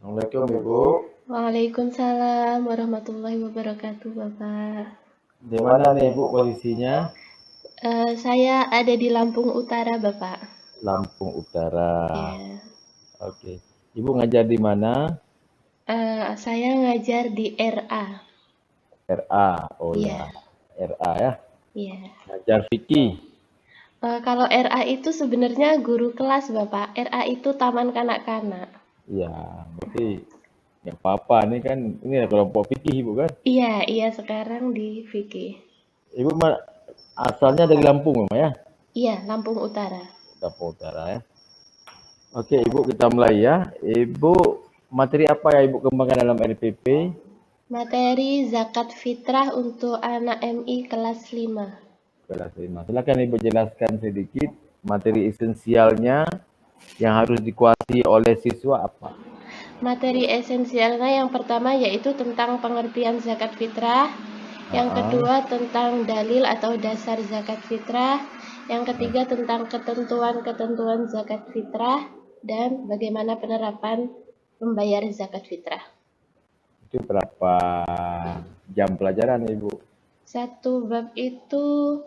Assalamualaikum Ibu. Waalaikumsalam warahmatullahi wabarakatuh, Bapak. Di mana nih Ibu posisinya? Saya ada di Lampung Utara, Bapak. Lampung Utara. Ya. Oke. Ibu ngajar di mana? Saya ngajar di RA. RA. Oh ya, Iya, RA ya. iya. Ngajar fikih. Kalau RA itu sebenarnya guru kelas, Bapak. RA itu taman kanak-kanak. Iya, berarti nggak apa-apa. Ini kelompok fikih Ibu kan? Iya, iya sekarang di Vicky. Ibu asalnya dari Lampung memang ya? Iya, Lampung Utara. Lampung Utara ya. Oke Ibu, kita mulai ya. Ibu, materi apa yang Ibu kembangkan dalam RPP? Materi zakat fitrah untuk anak MI kelas 5. Kelas 5. Silakan Ibu jelaskan sedikit materi esensialnya yang harus dikuasai oleh siswa apa? Materi esensialnya yang pertama yaitu tentang pengertian zakat fitrah, yang kedua tentang dalil atau dasar zakat fitrah, yang ketiga tentang ketentuan-ketentuan zakat fitrah, dan bagaimana penerapan membayar zakat fitrah. Itu berapa jam pelajaran Ibu? Satu bab itu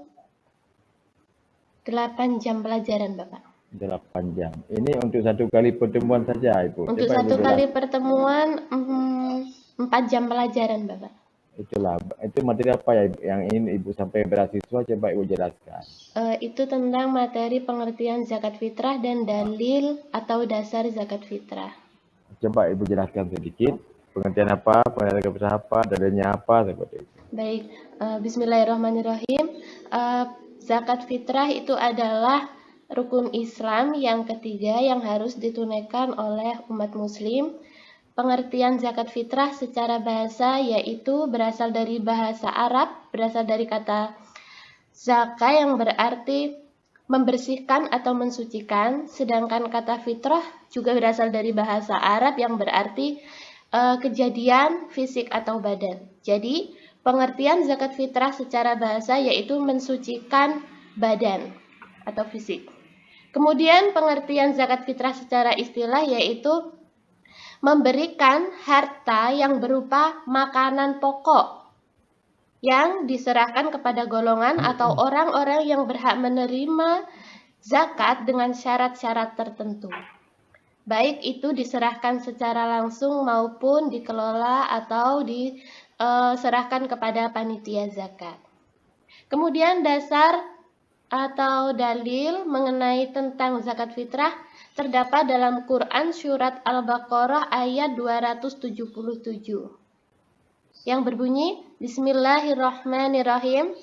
8 jam pelajaran, Bapak. 8 jam. Ini untuk satu kali pertemuan saja Ibu. Untuk Coba satu Ibu kali pertemuan 4 jam pelajaran, Bapak. Itulah, itu materi apa ya yang ingin Ibu sampaikan kepada siswa, coba Ibu jelaskan. Itu tentang materi pengertian zakat fitrah dan dalil atau dasar zakat fitrah. Coba Ibu jelaskan sedikit, pengertian apa, pengertian fitrah apa, dalilnya apa, seperti itu. Baik, bismillahirrahmanirrahim. Zakat fitrah itu adalah rukun Islam yang ketiga yang harus ditunaikan oleh umat muslim. Pengertian zakat fitrah secara bahasa yaitu berasal dari bahasa Arab, berasal dari kata zaka yang berarti membersihkan atau mensucikan, sedangkan kata fitrah juga berasal dari bahasa Arab yang berarti kejadian fisik atau badan. Jadi, pengertian zakat fitrah secara bahasa yaitu mensucikan badan atau fisik. Kemudian pengertian zakat fitrah secara istilah yaitu memberikan harta yang berupa makanan pokok yang diserahkan kepada golongan atau orang-orang yang berhak menerima zakat dengan syarat-syarat tertentu. Baik itu diserahkan secara langsung maupun dikelola atau diserahkan kepada panitia zakat. Kemudian dasar atau dalil mengenai tentang zakat fitrah terdapat dalam Quran surat Al-Baqarah ayat 277 yang berbunyi Bismillahirrahmanirrahim.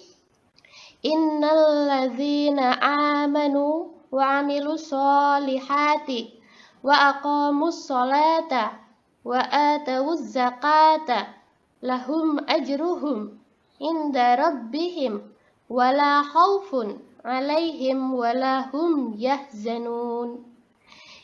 Innalladzina amanu wa amilus solihati wa aqamus sholata wa atawuz zakata lahum ajruhum inda rabbihim wala khaufun alaihim wala hum yahzanun.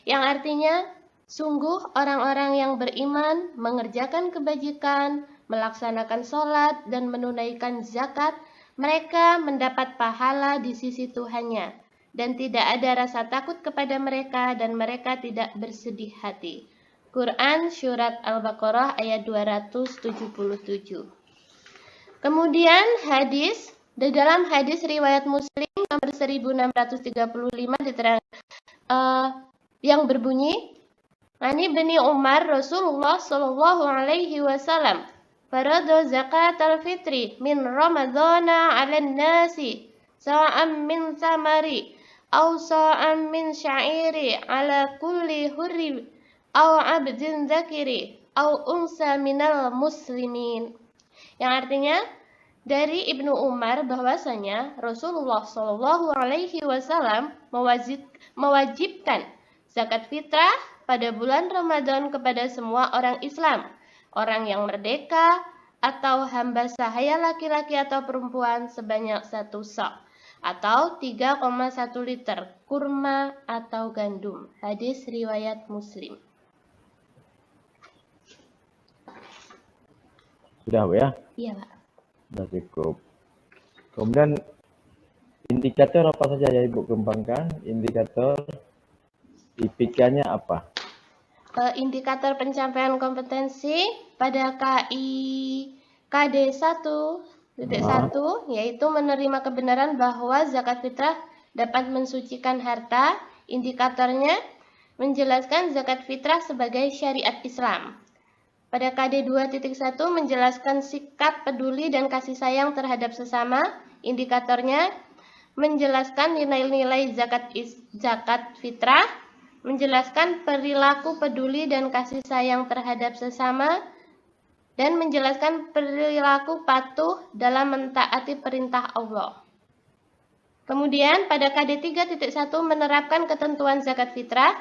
Yang artinya, sungguh orang-orang yang beriman mengerjakan kebajikan, melaksanakan sholat dan menunaikan zakat, mereka mendapat pahala di sisi Tuhannya, dan tidak ada rasa takut kepada mereka dan mereka tidak bersedih hati. Quran Surat Al-Baqarah ayat 277. Kemudian hadis, di dalam hadis riwayat Muslim nomor 1635 diterangkan yang berbunyi Ani bin Umar Rasulullah sallallahu alaihi wasallam farada zakat al-fitri min ramadhana 'alan nasi sa'am min samari aw sa'am min sya'iri 'ala kulli hurri aw 'abdin dzakiri aw unsa minal muslimin. Yang artinya dari Ibnu Umar bahwasanya Rasulullah Shallallahu Alaihi Wasallam mewajibkan zakat fitrah pada bulan Ramadan kepada semua orang Islam, orang yang merdeka atau hamba sahaya laki-laki atau perempuan sebanyak 1 sa' atau 3,1 liter kurma atau gandum. Hadis riwayat Muslim. Sudah Bu ya? Iya Pak. Sudah cukup. Kemudian indikator apa saja yang Ibu kembangkan? Indikator IPK-nya apa? indikator pencapaian kompetensi pada KD 1.1 yaitu menerima kebenaran bahwa zakat fitrah dapat mensucikan harta. Indikatornya menjelaskan zakat fitrah sebagai syariat Islam. Pada KD 2.1 menjelaskan sikap peduli dan kasih sayang terhadap sesama. Indikatornya menjelaskan nilai-nilai zakat fitrah, menjelaskan perilaku peduli dan kasih sayang terhadap sesama, dan menjelaskan perilaku patuh dalam mentaati perintah Allah. Kemudian pada KD 3.1 menerapkan ketentuan zakat fitrah.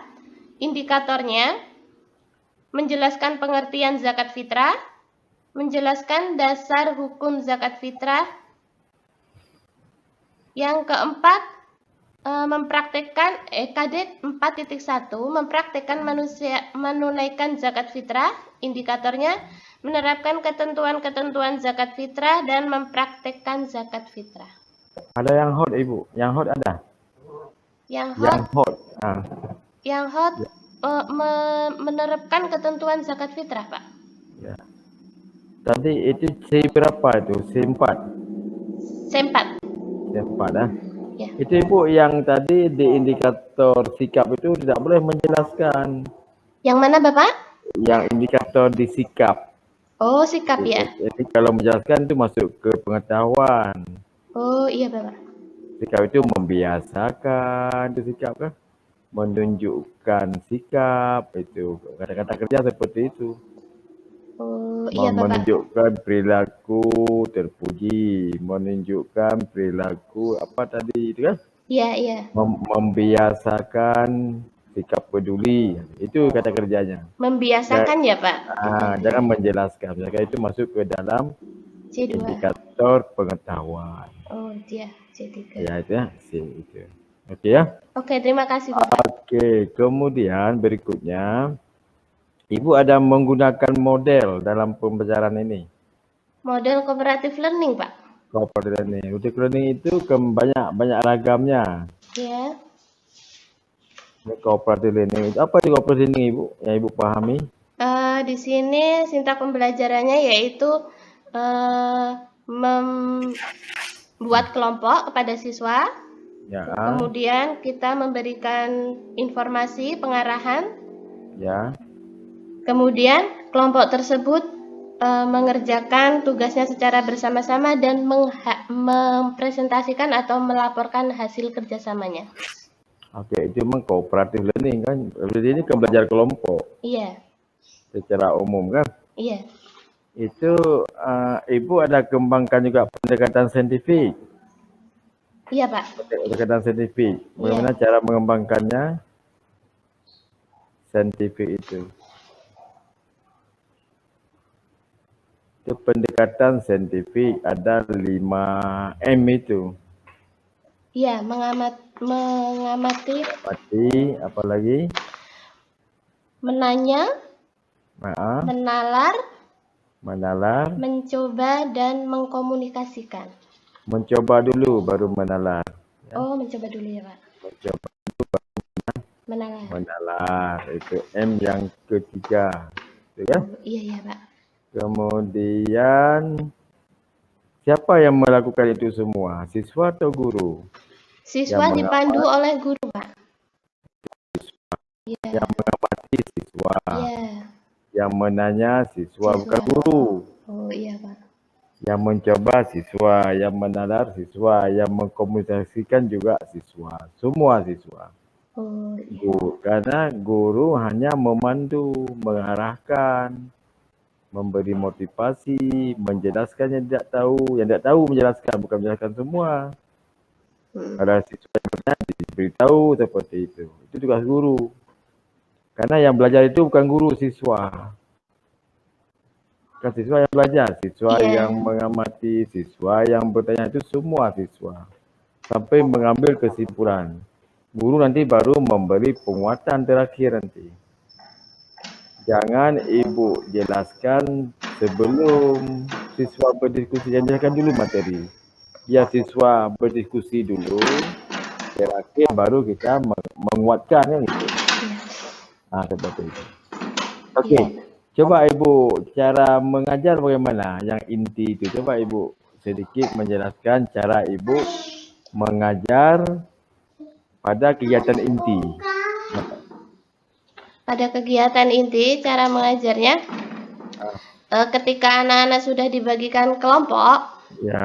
Indikatornya menjelaskan pengertian zakat fitrah, menjelaskan dasar hukum zakat fitrah. Yang keempat, mempraktekkan KD 4.1 mempraktekkan manusia menunaikan zakat fitrah. Indikatornya menerapkan ketentuan-ketentuan zakat fitrah dan mempraktekkan zakat fitrah. Ada yang hot Ibu? Yang hot ada? Yang Yang hot, hot. menerapkan ketentuan zakat fitrah, Pak. Ya. Tadi itu C berapa itu? C4. C4. C4 Ya. Itu Ibu yang tadi di indikator sikap itu tidak boleh menjelaskan. Yang mana, Bapak? Yang indikator di sikap. Oh, sikap ya. Jadi kalau menjelaskan itu masuk ke pengetahuan. Oh, iya, Bapak. Sikap itu membiasakan itu sikap kan? Menunjukkan sikap itu. Kata-kata kerja seperti itu. Oh, iya, Bapak. Menunjukkan perilaku terpuji, menunjukkan perilaku apa tadi itu kan? Iya, iya. Membiasakan sikap peduli, itu kata kerjanya. Membiasakan ya, Pak? Jangan menjelaskan, misalkan itu masuk ke dalam C2. Indikator pengetahuan. Oh, dia C3. Ya, itu ya, C itu. Oke ya? Oke, terima kasih, Bapak. Oke, kemudian berikutnya, Ibu ada menggunakan model dalam pembelajaran ini. Model cooperative learning, Pak. Cooperative learning. Cooperative learning itu banyak ragamnya. Ya. Cooperative learning itu apa sih cooperative learning Ibu? Yang Ibu pahami? Di sini sintak pembelajarannya yaitu membuat kelompok kepada siswa. Ya. Kemudian kita memberikan informasi pengarahan. Ya. Kemudian kelompok tersebut mengerjakan tugasnya secara bersama-sama dan mempresentasikan atau melaporkan hasil kerjasamanya. Oke, itu memang cooperative learning kan? Ini kan belajar kelompok. Iya. Secara umum kan? Iya. Itu Ibu ada kembangkan juga pendekatan saintifik. Iya, Pak. Pendekatan saintifik. Bagaimana cara mengembangkannya? Saintifik itu. Itu pendekatan saintifik ada 5M itu. Iya, mengamati, apalagi? Menanya, menalar, mencoba dan mengkomunikasikan. Mencoba dulu baru menalar. Ya? Oh, mencoba dulu ya, Pak. Mencoba dulu baru menalar. Itu M yang ketiga. Itu kan? Iya, Pak. Kemudian siapa yang melakukan itu semua? Siswa atau guru? Siswa dipandu oleh guru, Pak. Yang mengamati siswa. Iya. Yang menanya siswa, bukan guru. Oh, iya, Pak. Yang mencoba siswa, yang menalar siswa, yang mengkomunikasikan juga siswa. Semua siswa. Oh, iya. Karena guru hanya memandu, mengarahkan, memberi motivasi, menjelaskan yang tidak tahu menjelaskan, bukan menjelaskan semua. Kalau siswa yang bertanya, diberitahu seperti itu. Itu tugas guru. Karena yang belajar itu bukan guru, siswa. Bukan siswa yang belajar, siswa yang mengamati, siswa yang bertanya, itu semua siswa. Sampai mengambil kesimpulan. Guru nanti baru memberi penguatan terakhir nanti. Jangan Ibu jelaskan sebelum siswa berdiskusi, jelaskan dulu materi. Biar siswa berdiskusi dulu, terakhir baru kita menguatkan kan gitu. Seperti itu. Okey, Iya. coba Ibu cara mengajar bagaimana? Yang inti itu, coba Ibu sedikit menjelaskan cara Ibu mengajar pada kegiatan inti. Pada kegiatan inti, cara mengajarnya, ketika anak-anak sudah dibagikan kelompok, Ya,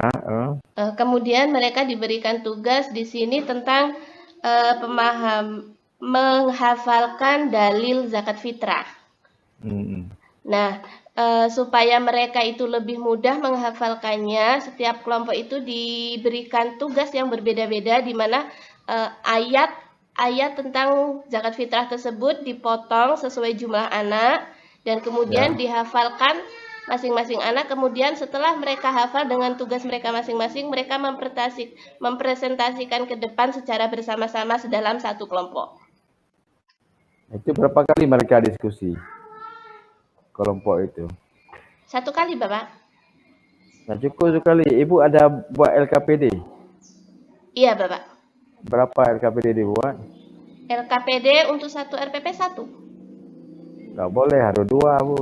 kemudian mereka diberikan tugas di sini tentang menghafalkan dalil zakat fitrah. Nah, supaya mereka itu lebih mudah menghafalkannya, setiap kelompok itu diberikan tugas yang berbeda-beda, di mana ayat tentang zakat fitrah tersebut dipotong sesuai jumlah anak, dan kemudian dihafalkan masing-masing anak. Kemudian setelah mereka hafal dengan tugas mereka masing-masing, mereka mempresentasikan ke depan secara bersama-sama dalam satu kelompok. Itu berapa kali mereka diskusi kelompok itu? 1 kali, Bapak. Nah, cukup sekali. Ibu ada buat LKPD? Iya, Bapak. Berapa LKPD dibuat? LKPD untuk 1 RPP 1. Nggak boleh, harus 2, Bu.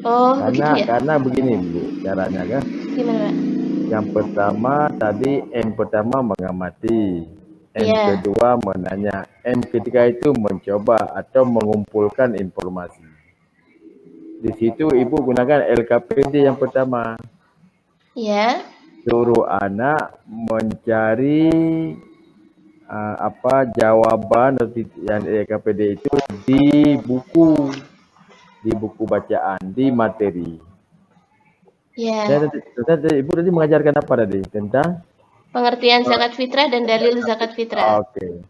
Oh, begitu ya? Karena begini, Bu, caranya kan. Gimana, Pak? Yang pertama tadi M pertama mengamati, M Iya. kedua menanya, M ketiga itu mencoba atau mengumpulkan informasi. Di situ Ibu gunakan LKPD yang pertama. Iya. Suruh anak mencari jawaban yang LKPD itu di buku bacaan, di materi. Iya. Ibu tadi mengajarkan apa tadi? Tentang Pengertian zakat fitrah dan dalil zakat fitrah. Oke.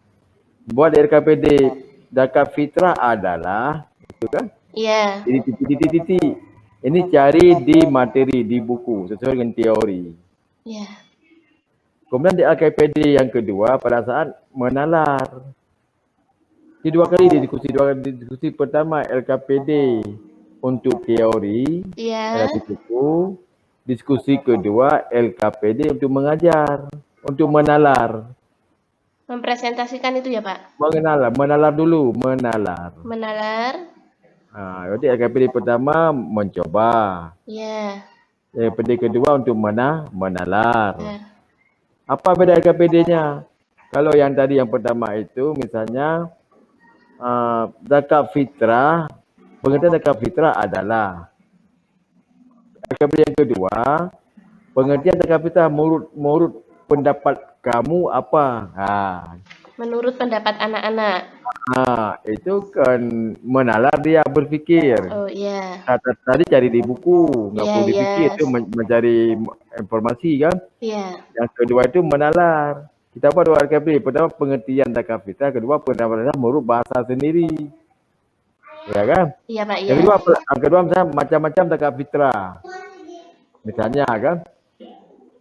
Buat LKPD zakat fitrah adalah itu kan? Iya. Ini titik-titik. Ini cari di materi, di buku sesuai dengan teori. Iya. Kemudian di LKPD yang kedua pada saat menalar. Di dua kali diskusi pertama LKPD untuk teori Iya. di buku, diskusi kedua LKPD untuk mengajar, untuk menalar. Mempresentasikan itu ya, Pak? Menalar dulu, menalar. Menalar. Jadi LKPD pertama mencoba. Iya. LKPD kedua untuk menalar. Nah. Apa beda LKPD-nya? Kalau yang tadi yang pertama itu misalnya zakat fitrah, pengertian zakat fitrah adalah LKPD yang kedua, pengertian zakat fitrah menurut pendapat kamu apa? Menurut pendapat anak-anak. Itu kan menalar dia berpikir. Oh iya. Tadi cari di buku, nggak perlu dipikir, itu mencari informasi kan. Iya. Yang kedua itu menalar. Kita buat dua LKPD. Pertama pengertian zakat fitrah, kedua pendapat menurut bahasa sendiri. Ya kan? Iya, Pak. Iya. Yang kedua misalnya macam-macam zakat fitrah. Misalnya kan,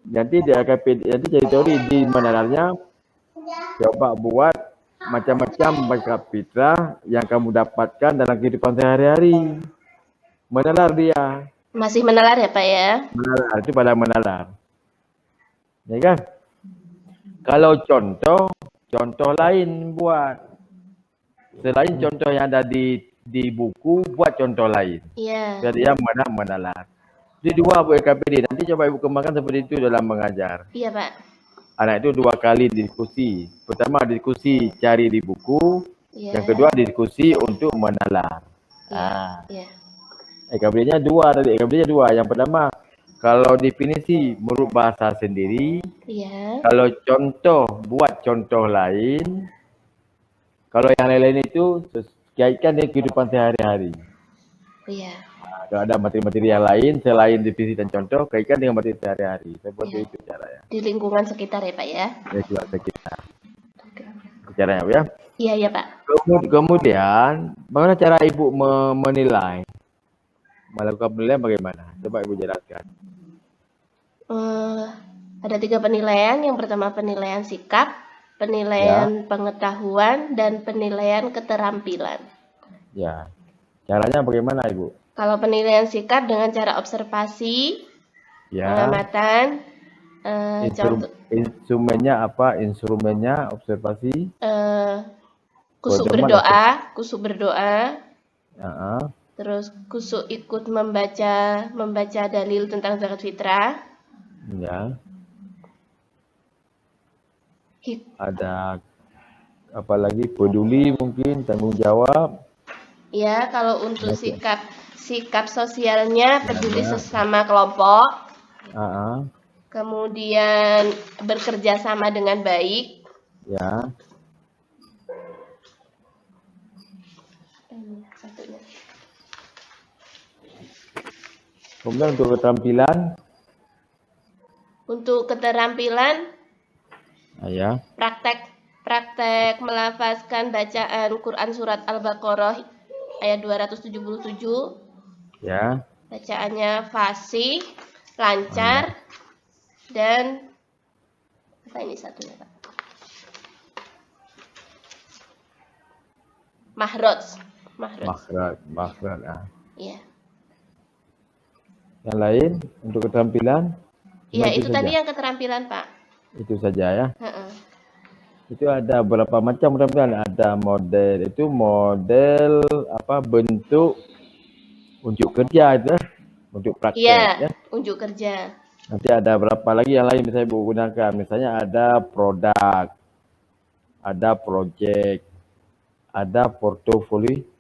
nanti di LKPD, nanti jadi teori di menalarnya, coba buat macam-macam zakat fitrah yang kamu dapatkan dalam kehidupan sehari-hari. Menalar dia. Masih menalar ya, Pak ya? Menalar, itu pada menalar. Ya kan? Kalau contoh lain buat. Selain contoh yang ada di buku, buat contoh lain. Iya. Jadi yang mana menalar. Jadi dua Bu LKPD. Nanti coba Ibu kembangkan seperti itu dalam mengajar. Iya, Pak. Anak itu 2 kali diskusi. Pertama diskusi cari di buku. Iya. Yang kedua diskusi untuk menalar. Iya. LKPD-nya 2 tadi. LKPD-nya 2. Yang pertama, kalau definisi menurut bahasa sendiri. Iya. Kalau contoh, buat contoh lain. Kalau yang lain-lain itu kaitkan dengan kehidupan sehari-hari. Iya. Kalau ada materi-materi yang lain selain definisi dan contoh, kaitkan dengan materi sehari-hari. Seperti itu caranya. Di lingkungan sekitar ya, Pak ya? Ya, lingkungan sekitar. Caranya ya? Iya, Pak. Kemudian, bagaimana cara Ibu menilai? Melakukan penilaian bagaimana? Coba Ibu jelaskan. Ada 3 penilaian. Yang pertama penilaian sikap, penilaian pengetahuan, dan penilaian keterampilan. Ya. Caranya bagaimana, Ibu? Kalau penilaian sikap dengan cara observasi, pengamatan, instrumennya apa? Instrumennya observasi. Kusuk berdoa. Terus kusuk ikut membaca dalil tentang zakat fitrah. Ya. Hik- Ada apa lagi? Peduli mungkin, tanggung jawab. Ya, kalau untuk Oke. sikap sosialnya peduli Ada. sesama kelompok, Ah, kemudian bekerja sama dengan baik. ya. Ini satunya. Kemudian untuk keterampilan, Untuk keterampilan, ya. praktek melafazkan bacaan Quran surat Al-Baqarah ayat 277. Ya. Bacaannya fasih, lancar, dan apa ini satunya, Pak? Mahraj. Makhraj. Iya. Yang lain untuk keterampilan? Iya, Cuma itu saja. tadi yang keterampilan, Pak. Itu saja ya. Heeh. Itu ada berapa macam keterampilan? Ada model, itu model apa, bentuk unjuk kerja itu ya. Untuk praktek Iya, ya. unjuk kerja. Nanti ada berapa lagi yang lain misalnya Ibu gunakan. Misalnya ada produk, ada project, ada portofolio.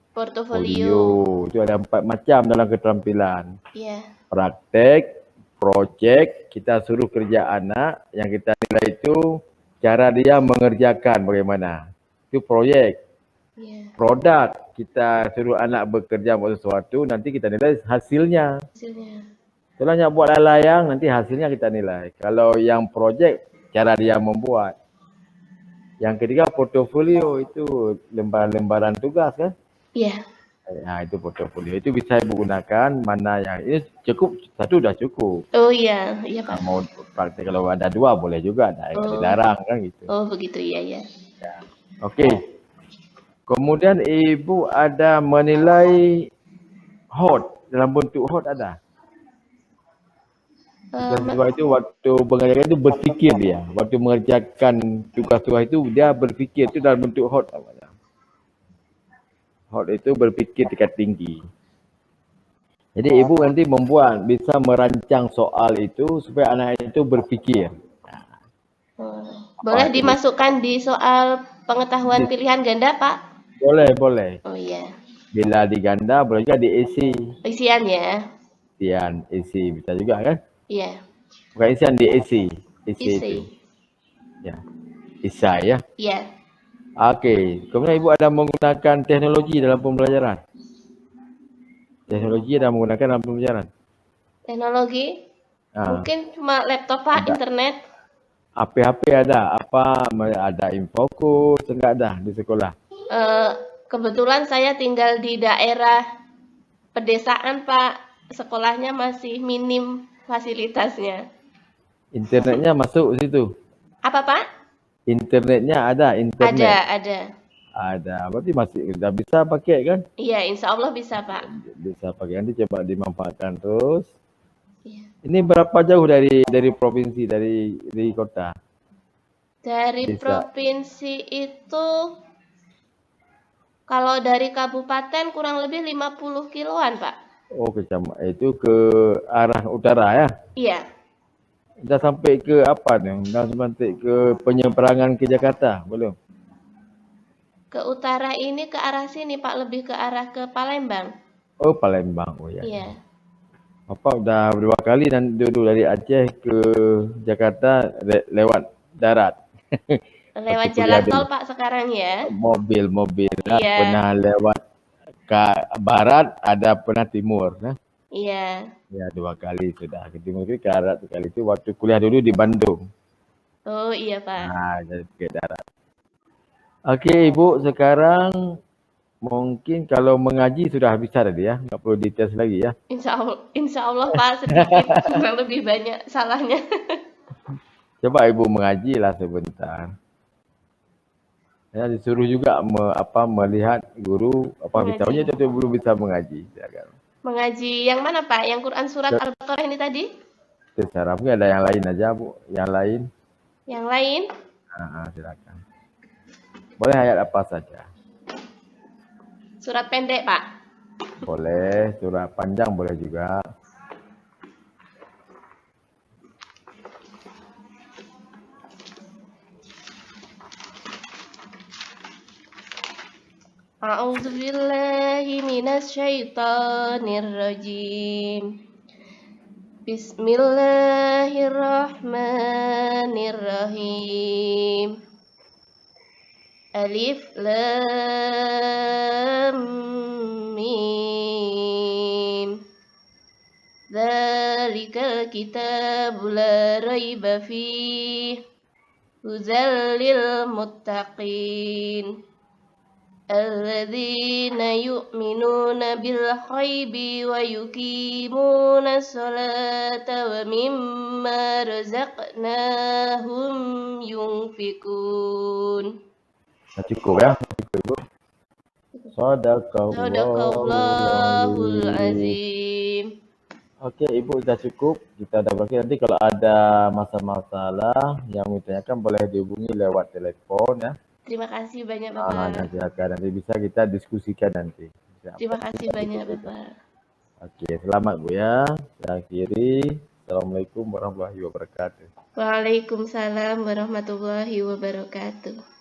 Itu ada 4 macam dalam keterampilan. Iya. Praktek, project, kita suruh kerja anak, yang kita nilai itu cara dia mengerjakan bagaimana. Itu proyek. Iya. Produk, kita suruh anak bekerja buat sesuatu, nanti kita nilai hasilnya. Kalau nak buat layang, nanti hasilnya kita nilai. Kalau yang projek, cara dia membuat. Yang ketiga portofolio, itu lembaran-lembaran tugas kan. Iya. Nah, itu portofolio. Itu bisa Ibu gunakan mana yang ini cukup, satu dah cukup. Oh iya, iya Pak. Mau praktek kalau ada 2 boleh juga, tak dilarang kan gitu. Oh begitu, iya ya. Okey. Kemudian Ibu ada menilai hot, dalam bentuk hot ada. Siswa itu waktu mengajar itu berfikir dia. Waktu mengerjakan tugas-tugas itu dia berfikir, itu dalam bentuk hot. Hot itu berfikir tingkat tinggi. Jadi Ibu nanti membuat, bisa merancang soal itu supaya anak itu berfikir. Boleh dimasukkan di soal pengetahuan pilihan ganda, Pak? Boleh. Oh iya. Bila diganda boleh juga diisi. Isian ya? Isian, isi bisa juga kan? Iya. Bukan isian, diisi. Isi Isi. itu. Ya. Isai ya. Iya. Okey. Kemudian Ibu ada menggunakan teknologi dalam pembelajaran. Teknologi ada menggunakan dalam pembelajaran. Teknologi? Mungkin cuma laptop, Pak, internet. HP ada. Apa ada infokus, enggak ada di sekolah? Kebetulan saya tinggal di daerah pedesaan, Pak. Sekolahnya masih minim fasilitasnya. Internetnya masuk situ? Apa, Pak? Internetnya ada, internet? Ada. Berarti masih sudah bisa pakai kan? Iya, insya Allah bisa, Pak. Bisa pakai, nanti coba dimanfaatkan terus. Iya. Ini berapa jauh dari provinsi, dari kota? Dari Desa. provinsi itu, kalau dari kabupaten kurang lebih 50 kiloan, Pak. Oh, kecamatan. Itu ke arah utara ya? Iya. Dah sampai ke apa nih? Dah sampai ke penyeberangan ke Jakarta, belum? Ke utara ini ke arah sini, Pak, lebih ke arah ke Palembang. Oh, Palembang. Oh ya. Iya. Bapak udah 2 kali dan duduk dari Aceh ke Jakarta lewat darat. Lewat jalan tol, Pak, sekarang ya. Mobil. Iya. Pernah lewat ke barat, ada pernah timur. Iya. Ya, 2 kali sudah. Ke timur ke barat sekali itu waktu kuliah dulu di Bandung. Oh iya, Pak. Nah, jadi ke darat. Okey, Ibu, sekarang mungkin kalau mengaji sudah bisa tadi ya, nggak perlu dites lagi ya. Insya Allah Pak, sedikit kurang lebih banyak salahnya. Coba Ibu mengaji lah sebentar. Ya, disuruh juga melihat guru apa beritahunya itu belum bisa mengaji. Mengaji yang mana Pak? Yang Quran surat Al-Baqarah ini tadi? Terserah, mungkin ada yang lain aja Bu, yang lain. Yang lain? Silakan. Boleh ayat apa saja. Surat pendek Pak. Boleh, surat panjang boleh juga. A'udzu billahi minasy syaithanir rajim. Bismillahirrahmanirrahim. Alif lam mim. Dzalikal kitabu la raiba fihi hudzal lil muttaqin. Alladzina yu'minuna bil ghaibi wa yuqimuna sholata wa mimma razaqnahum yunfikun. Nah, cukup ya, cukup Ibu. Shadaqallahul Sadaqallahul azim. Oke, Ibu sudah cukup. Kita udah berakhir. Nanti kalau ada masalah yang mau ditanyakan boleh dihubungi lewat telepon ya. Terima kasih banyak Nah, Bapak. nanti bisa kita diskusikan nanti. Terima kasih banyak Bapak. Oke, selamat Bu ya. Saya akhiri. Assalamualaikum warahmatullahi wabarakatuh. Waalaikumsalam warahmatullahi wabarakatuh.